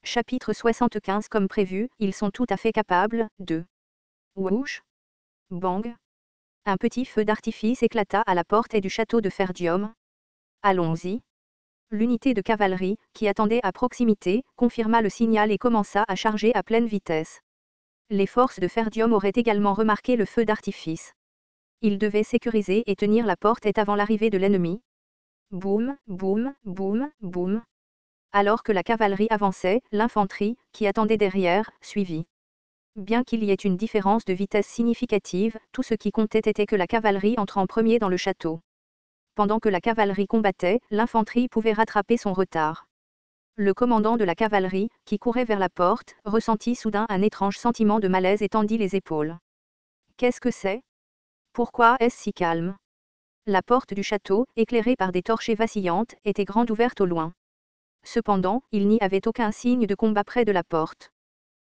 Chapitre 75. Comme prévu, ils sont tout à fait capables de whoosh, bang. Un petit feu d'artifice éclata à la porte du château de Ferdium. Allons-y. L'unité de cavalerie, qui attendait à proximité, confirma le signal et commença à charger à pleine vitesse. Les forces de Ferdium auraient également remarqué le feu d'artifice. Ils devaient sécuriser et tenir la porte avant l'arrivée de l'ennemi. Boum, boum, boum, boum. Alors que la cavalerie avançait, l'infanterie, qui attendait derrière, suivit. Bien qu'il y ait une différence de vitesse significative, tout ce qui comptait était que la cavalerie entre en premier dans le château. Pendant que la cavalerie combattait, l'infanterie pouvait rattraper son retard. Le commandant de la cavalerie, qui courait vers la porte, ressentit soudain un étrange sentiment de malaise et tendit les épaules. Qu'est-ce que c'est ? Pourquoi est-ce si calme ? La porte du château, éclairée par des torchées vacillantes, était grande ouverte au loin. Cependant, il n'y avait aucun signe de combat près de la porte.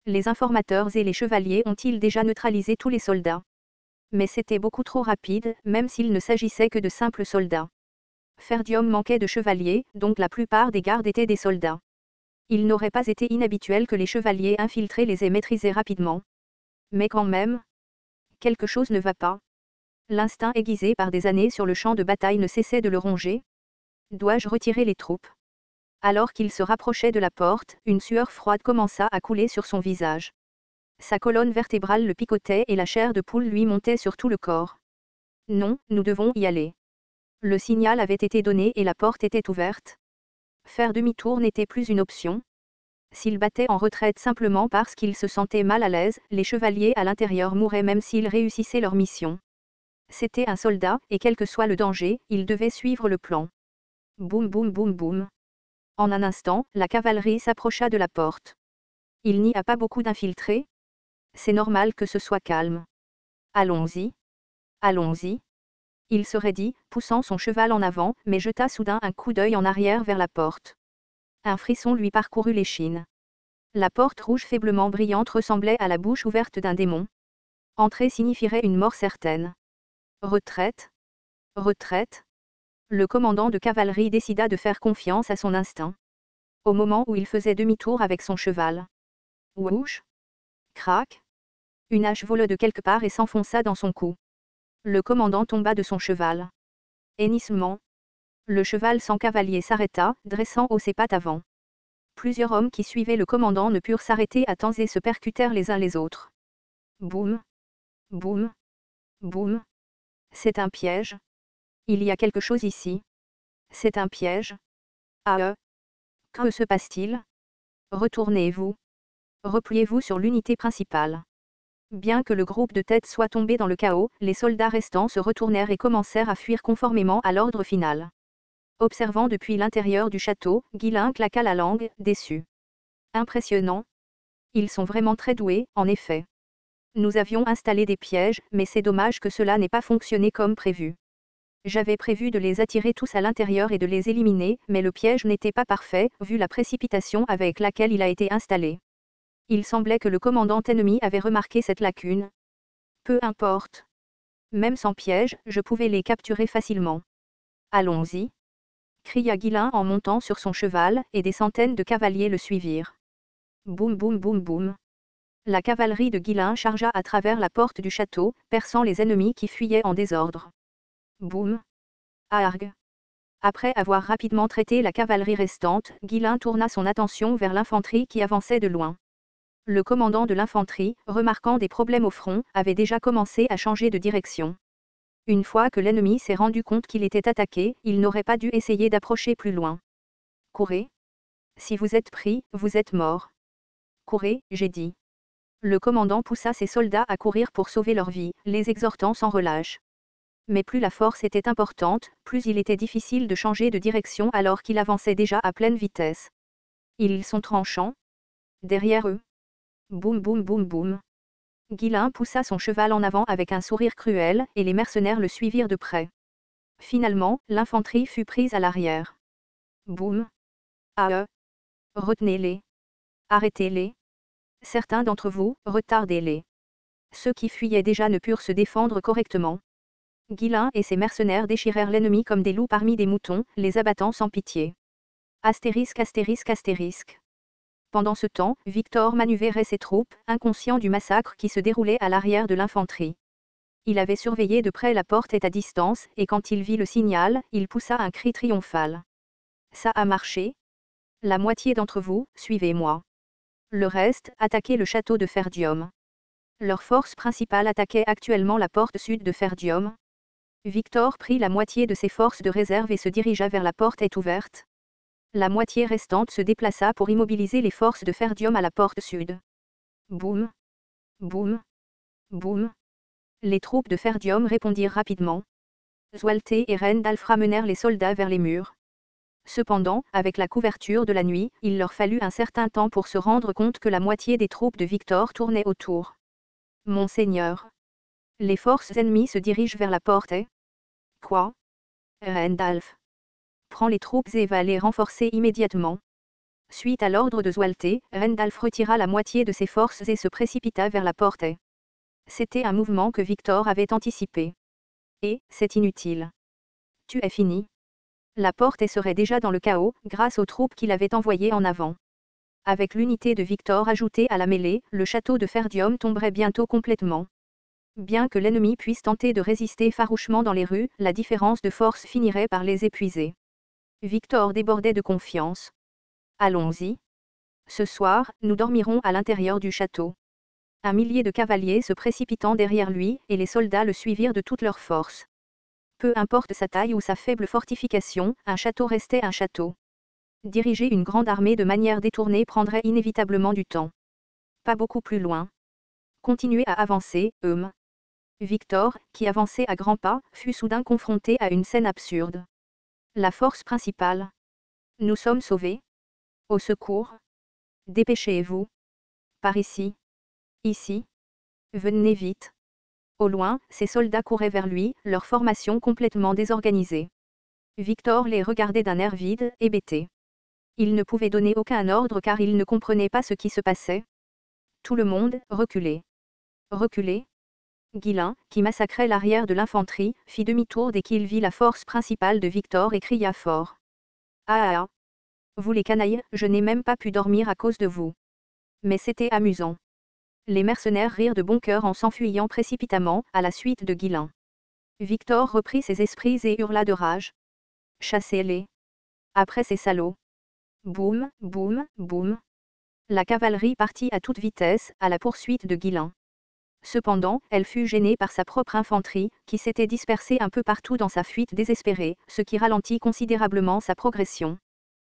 Les informateurs et les chevaliers ont-ils déjà neutralisé tous les soldats ? Mais c'était beaucoup trop rapide, même s'il ne s'agissait que de simples soldats. Ferdium manquait de chevaliers, donc la plupart des gardes étaient des soldats. Il n'aurait pas été inhabituel que les chevaliers infiltrés les aient maîtrisés rapidement. Mais quand même, quelque chose ne va pas. L'instinct aiguisé par des années sur le champ de bataille ne cessait de le ronger. Dois-je retirer les troupes ? Alors qu'il se rapprochait de la porte, une sueur froide commença à couler sur son visage. Sa colonne vertébrale le picotait et la chair de poule lui montait sur tout le corps. Non, nous devons y aller. Le signal avait été donné et la porte était ouverte. Faire demi-tour n'était plus une option. S'il battait en retraite simplement parce qu'il se sentait mal à l'aise, les chevaliers à l'intérieur mouraient même s'ils réussissaient leur mission. C'était un soldat, et quel que soit le danger, il devait suivre le plan. Boum boum boum boum. En un instant, la cavalerie s'approcha de la porte. Il n'y a pas beaucoup d'infiltrés. C'est normal que ce soit calme. Allons-y. Allons-y. Il serait dit, poussant son cheval en avant, mais jeta soudain un coup d'œil en arrière vers la porte. Un frisson lui parcourut l'échine. La porte rouge faiblement brillante ressemblait à la bouche ouverte d'un démon. Entrer signifierait une mort certaine. Retraite. Retraite. Le commandant de cavalerie décida de faire confiance à son instinct. Au moment où il faisait demi-tour avec son cheval. Whoosh. Crac. Une hache vola de quelque part et s'enfonça dans son cou. Le commandant tomba de son cheval. Hennissement. Le cheval sans cavalier s'arrêta, dressant haut ses pattes avant. Plusieurs hommes qui suivaient le commandant ne purent s'arrêter à temps et se percutèrent les uns les autres. Boum. Boum. Boum. C'est un piège. Il y a quelque chose ici. C'est un piège. Ah. Que se passe-t-il ? Retournez-vous. Repliez-vous sur l'unité principale. Bien que le groupe de tête soit tombé dans le chaos, les soldats restants se retournèrent et commencèrent à fuir conformément à l'ordre final. Observant depuis l'intérieur du château, Guilain claqua la langue, déçu. Impressionnant. Ils sont vraiment très doués, en effet. Nous avions installé des pièges, mais c'est dommage que cela n'ait pas fonctionné comme prévu. J'avais prévu de les attirer tous à l'intérieur et de les éliminer, mais le piège n'était pas parfait, vu la précipitation avec laquelle il a été installé. Il semblait que le commandant ennemi avait remarqué cette lacune. Peu importe. Même sans piège, je pouvais les capturer facilement. Allons-y. Cria Guilain en montant sur son cheval, et des centaines de cavaliers le suivirent. Boum boum boum boum. La cavalerie de Guilain chargea à travers la porte du château, perçant les ennemis qui fuyaient en désordre. Boum. Arg. Après avoir rapidement traité la cavalerie restante, Guilain tourna son attention vers l'infanterie qui avançait de loin. Le commandant de l'infanterie, remarquant des problèmes au front, avait déjà commencé à changer de direction. Une fois que l'ennemi s'est rendu compte qu'il était attaqué, il n'aurait pas dû essayer d'approcher plus loin. Courez. Si vous êtes pris, vous êtes mort. Courez, j'ai dit. Le commandant poussa ses soldats à courir pour sauver leur vie, les exhortant sans relâche. Mais plus la force était importante, plus il était difficile de changer de direction alors qu'il avançait déjà à pleine vitesse. Ils sont tranchants. Derrière eux. Boum boum boum boum. Guilain poussa son cheval en avant avec un sourire cruel, et les mercenaires le suivirent de près. Finalement, l'infanterie fut prise à l'arrière. Boum. Ah. Retenez-les. Arrêtez-les. Certains d'entre vous, retardez-les. Ceux qui fuyaient déjà ne purent se défendre correctement. Guilain et ses mercenaires déchirèrent l'ennemi comme des loups parmi des moutons, les abattant sans pitié. Astérisque astérisque astérisque. Pendant ce temps, Victor manœuvrait ses troupes, inconscient du massacre qui se déroulait à l'arrière de l'infanterie. Il avait surveillé de près la porte à distance, et quand il vit le signal, il poussa un cri triomphal. Ça a marché. La moitié d'entre vous, suivez-moi. Le reste, attaquez le château de Ferdium. Leur force principale attaquait actuellement la porte sud de Ferdium. Victor prit la moitié de ses forces de réserve et se dirigea vers la porte ouverte. La moitié restante se déplaça pour immobiliser les forces de Ferdium à la porte sud. Boum. Boum. Boum. Les troupes de Ferdium répondirent rapidement. Zualte et Rendalf ramenèrent les soldats vers les murs. Cependant, avec la couverture de la nuit, il leur fallut un certain temps pour se rendre compte que la moitié des troupes de Victor tournaient autour. Monseigneur. Les forces ennemies se dirigent vers la porte et... Quoi? Rendalf. Prends les troupes et va les renforcer immédiatement. Suite à l'ordre de Zualte, Rendalf retira la moitié de ses forces et se précipita vers la porte. C'était un mouvement que Victor avait anticipé. Et, c'est inutile. Tu es fini. La porte serait déjà dans le chaos, grâce aux troupes qu'il avait envoyées en avant. Avec l'unité de Victor ajoutée à la mêlée, le château de Ferdium tomberait bientôt complètement. Bien que l'ennemi puisse tenter de résister farouchement dans les rues, la différence de force finirait par les épuiser. Victor débordait de confiance. Allons-y. Ce soir, nous dormirons à l'intérieur du château. Un millier de cavaliers se précipitant derrière lui, et les soldats le suivirent de toute leur force. Peu importe sa taille ou sa faible fortification, un château restait un château. Diriger une grande armée de manière détournée prendrait inévitablement du temps. Pas beaucoup plus loin. Continuez à avancer, Victor, qui avançait à grands pas, fut soudain confronté à une scène absurde. La force principale. Nous sommes sauvés. Au secours. Dépêchez-vous. Par ici. Ici. Venez vite. Au loin, ses soldats couraient vers lui, leur formation complètement désorganisée. Victor les regardait d'un air vide, hébété. Il ne pouvait donner aucun ordre car il ne comprenait pas ce qui se passait. Tout le monde, reculez. Reculez. Guillain, qui massacrait l'arrière de l'infanterie, fit demi-tour dès qu'il vit la force principale de Victor et cria fort. Ah ah ah. Vous les canailles, je n'ai même pas pu dormir à cause de vous. Mais c'était amusant. Les mercenaires rirent de bon cœur en s'enfuyant précipitamment, à la suite de Guillain. Victor reprit ses esprits et hurla de rage. Chassez-les. Après ces salauds. Boum, boum, boum. La cavalerie partit à toute vitesse, à la poursuite de Guillain. Cependant, elle fut gênée par sa propre infanterie, qui s'était dispersée un peu partout dans sa fuite désespérée, ce qui ralentit considérablement sa progression.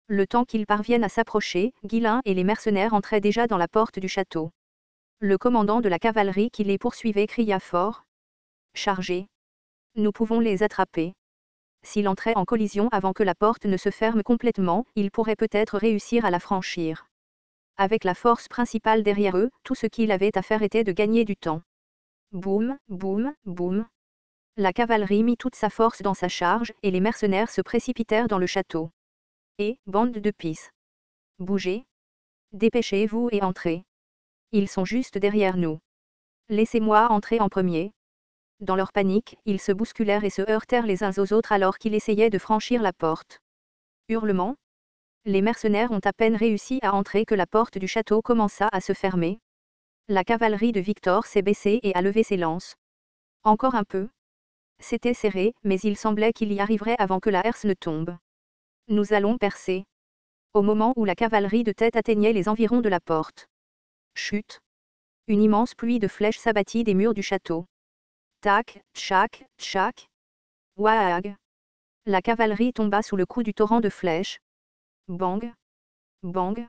Le temps qu'ils parviennent à s'approcher, Guillain et les mercenaires entraient déjà dans la porte du château. Le commandant de la cavalerie qui les poursuivait cria fort. Chargez. Nous pouvons les attraper. S'il entrait en collision avant que la porte ne se ferme complètement, ils pourraient peut-être réussir à la franchir. Avec la force principale derrière eux, tout ce qu'il avait à faire était de gagner du temps. Boum, boum, boum. La cavalerie mit toute sa force dans sa charge, et les mercenaires se précipitèrent dans le château. Et, bande de pisse. Bougez. Dépêchez-vous et entrez. Ils sont juste derrière nous. Laissez-moi entrer en premier. Dans leur panique, ils se bousculèrent et se heurtèrent les uns aux autres alors qu'ils essayaient de franchir la porte. Hurlements. Les mercenaires ont à peine réussi à entrer que la porte du château commença à se fermer. La cavalerie de Victor s'est baissée et a levé ses lances. Encore un peu. C'était serré, mais il semblait qu'il y arriverait avant que la herse ne tombe. Nous allons percer. Au moment où la cavalerie de tête atteignait les environs de la porte. Chut. Une immense pluie de flèches s'abattit des murs du château. Tac, tchac, tchac. Waag. La cavalerie tomba sous le coup du torrent de flèches. Bang. Bang.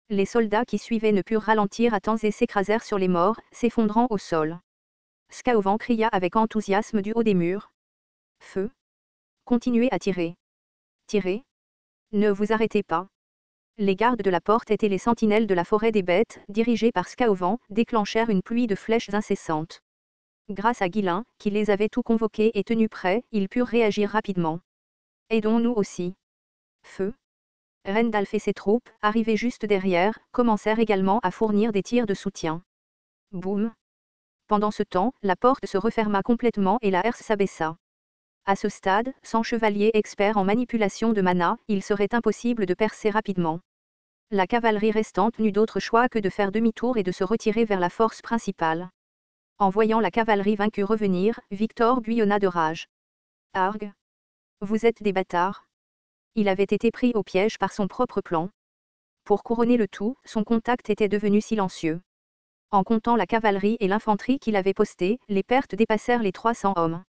Les soldats qui suivaient ne purent ralentir à temps et s'écrasèrent sur les morts, s'effondrant au sol. Scaovan cria avec enthousiasme du haut des murs. Feu. Continuez à tirer. Tirez. Ne vous arrêtez pas. Les gardes de la porte étaient les sentinelles de la forêt des bêtes, dirigés par Scaovan, déclenchèrent une pluie de flèches incessantes. Grâce à Guillain, qui les avait tout convoqués et tenus prêts, ils purent réagir rapidement. Aidons-nous aussi. Feu. Rendalf et ses troupes, arrivés juste derrière, commencèrent également à fournir des tirs de soutien. Boum. Pendant ce temps, la porte se referma complètement et la herse s'abaissa. À ce stade, sans chevalier expert en manipulation de mana, il serait impossible de percer rapidement. La cavalerie restante n'eut d'autre choix que de faire demi-tour et de se retirer vers la force principale. En voyant la cavalerie vaincue revenir, Victor bouillonna de rage. « Argue! Vous êtes des bâtards !» Il avait été pris au piège par son propre plan. Pour couronner le tout, son contact était devenu silencieux. En comptant la cavalerie et l'infanterie qu'il avait postée, les pertes dépassèrent les 300 hommes.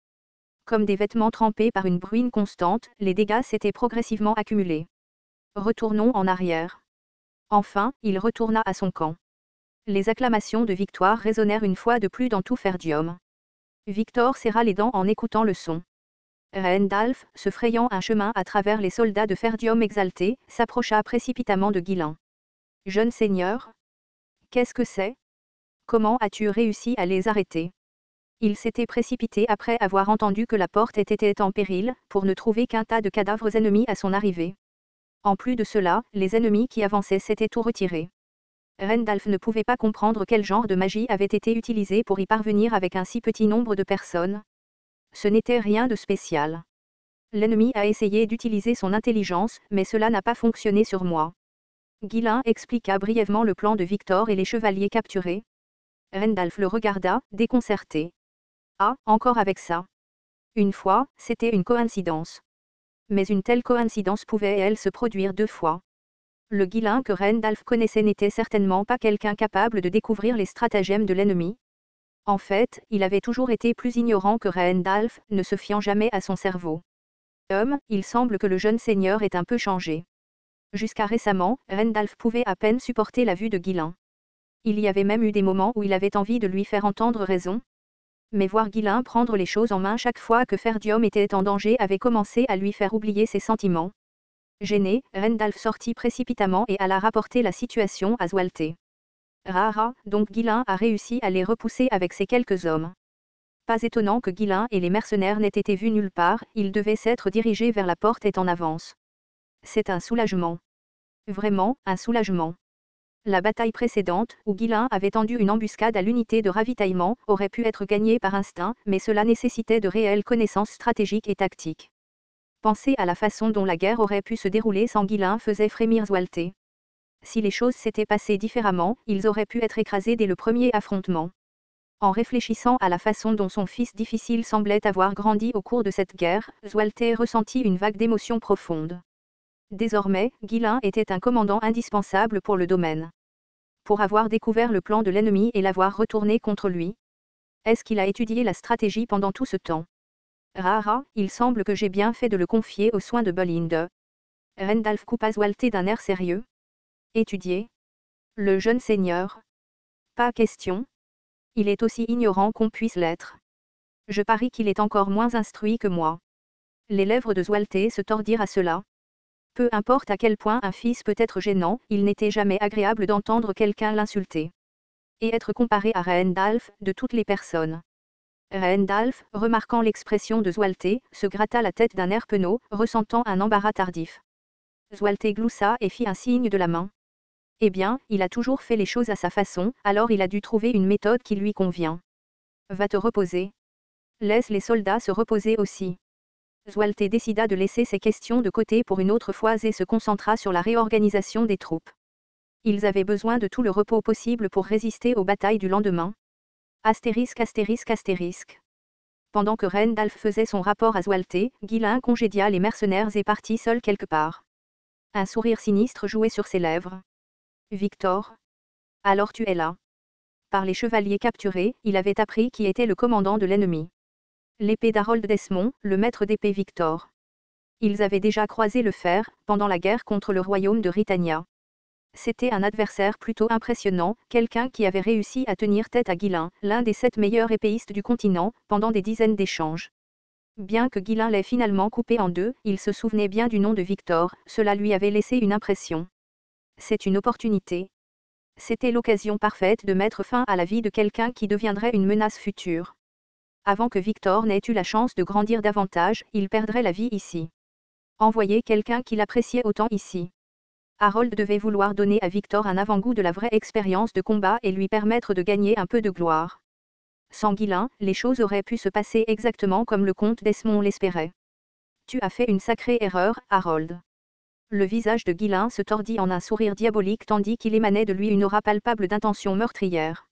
Comme des vêtements trempés par une bruine constante, les dégâts s'étaient progressivement accumulés. Retournons en arrière. Enfin, il retourna à son camp. Les acclamations de victoire résonnèrent une fois de plus dans tout Ferdium. Victor serra les dents en écoutant le son. Rendalf, se frayant un chemin à travers les soldats de Ferdium exaltés, s'approcha précipitamment de Guilain. « Jeune seigneur, qu'est-ce que c'est? Comment as-tu réussi à les arrêter ?» Il s'était précipité après avoir entendu que la porte était en péril, pour ne trouver qu'un tas de cadavres ennemis à son arrivée. En plus de cela, les ennemis qui avançaient s'étaient tout retirés. Rendalf ne pouvait pas comprendre quel genre de magie avait été utilisé pour y parvenir avec un si petit nombre de personnes. Ce n'était rien de spécial. L'ennemi a essayé d'utiliser son intelligence, mais cela n'a pas fonctionné sur moi. Guilain expliqua brièvement le plan de Victor et les chevaliers capturés. Rendalf le regarda, déconcerté. Ah, encore avec ça. Une fois, c'était une coïncidence. Mais une telle coïncidence pouvait-elle se produire 2 fois? Le Guilain que Rendalf connaissait n'était certainement pas quelqu'un capable de découvrir les stratagèmes de l'ennemi. En fait, il avait toujours été plus ignorant que Rendalf, ne se fiant jamais à son cerveau. Il semble que le jeune seigneur ait un peu changé. Jusqu'à récemment, Rendalf pouvait à peine supporter la vue de Guilain. Il y avait même eu des moments où il avait envie de lui faire entendre raison. Mais voir Guilain prendre les choses en main chaque fois que Ferdium était en danger avait commencé à lui faire oublier ses sentiments. Gêné, Rendalf sortit précipitamment et alla rapporter la situation à Zwealté. Rara, donc Guilain a réussi à les repousser avec ses quelques hommes. Pas étonnant que Guilain et les mercenaires n'aient été vus nulle part, ils devaient s'être dirigés vers la porte et en avance. C'est un soulagement. Vraiment, un soulagement. La bataille précédente, où Guilain avait tendu une embuscade à l'unité de ravitaillement, aurait pu être gagnée par instinct, mais cela nécessitait de réelles connaissances stratégiques et tactiques. Penser à la façon dont la guerre aurait pu se dérouler sans Guilain faisait frémir Zwealté. Si les choses s'étaient passées différemment, ils auraient pu être écrasés dès le premier affrontement. En réfléchissant à la façon dont son fils difficile semblait avoir grandi au cours de cette guerre, Zwealté ressentit une vague d'émotion profonde. Désormais, Guilain était un commandant indispensable pour le domaine. Pour avoir découvert le plan de l'ennemi et l'avoir retourné contre lui. Est-ce qu'il a étudié la stratégie pendant tout ce temps? Rara, il semble que j'ai bien fait de le confier aux soins de Bolinde. Rendalf coupa Zwealté d'un air sérieux. Étudier? Le jeune seigneur? Pas question. Il est aussi ignorant qu'on puisse l'être. Je parie qu'il est encore moins instruit que moi. Les lèvres de Zwealté se tordirent à cela. Peu importe à quel point un fils peut être gênant, il n'était jamais agréable d'entendre quelqu'un l'insulter. Et être comparé à Rendalf, de toutes les personnes. Rendalf, remarquant l'expression de Zwealté, se gratta la tête d'un air penaud, ressentant un embarras tardif. Zwealté gloussa et fit un signe de la main. Eh bien, il a toujours fait les choses à sa façon, alors il a dû trouver une méthode qui lui convient. Va te reposer. Laisse les soldats se reposer aussi. Zwealté décida de laisser ces questions de côté pour une autre fois et se concentra sur la réorganisation des troupes. Ils avaient besoin de tout le repos possible pour résister aux batailles du lendemain. Astérisque astérisque astérisque. Pendant que Rendalf faisait son rapport à Zwealté, Guilain congédia les mercenaires et partit seul quelque part. Un sourire sinistre jouait sur ses lèvres. Victor? Alors tu es là. Par les chevaliers capturés, il avait appris qui était le commandant de l'ennemi. L'épée d'Harold Desmond, le maître d'épée Victor. Ils avaient déjà croisé le fer, pendant la guerre contre le royaume de Britannia. C'était un adversaire plutôt impressionnant, quelqu'un qui avait réussi à tenir tête à Guilain, l'un des 7 meilleurs épéistes du continent, pendant des dizaines d'échanges. Bien que Guilain l'ait finalement coupé en 2, il se souvenait bien du nom de Victor, cela lui avait laissé une impression. C'est une opportunité. C'était l'occasion parfaite de mettre fin à la vie de quelqu'un qui deviendrait une menace future. Avant que Victor n'ait eu la chance de grandir davantage, il perdrait la vie ici. Envoyer quelqu'un qu'il appréciait autant ici. Harold devait vouloir donner à Victor un avant-goût de la vraie expérience de combat et lui permettre de gagner un peu de gloire. Sans Guilain, les choses auraient pu se passer exactement comme le comte Desmond l'espérait. Tu as fait une sacrée erreur, Harold. Le visage de Guillain se tordit en un sourire diabolique tandis qu'il émanait de lui une aura palpable d'intention meurtrière.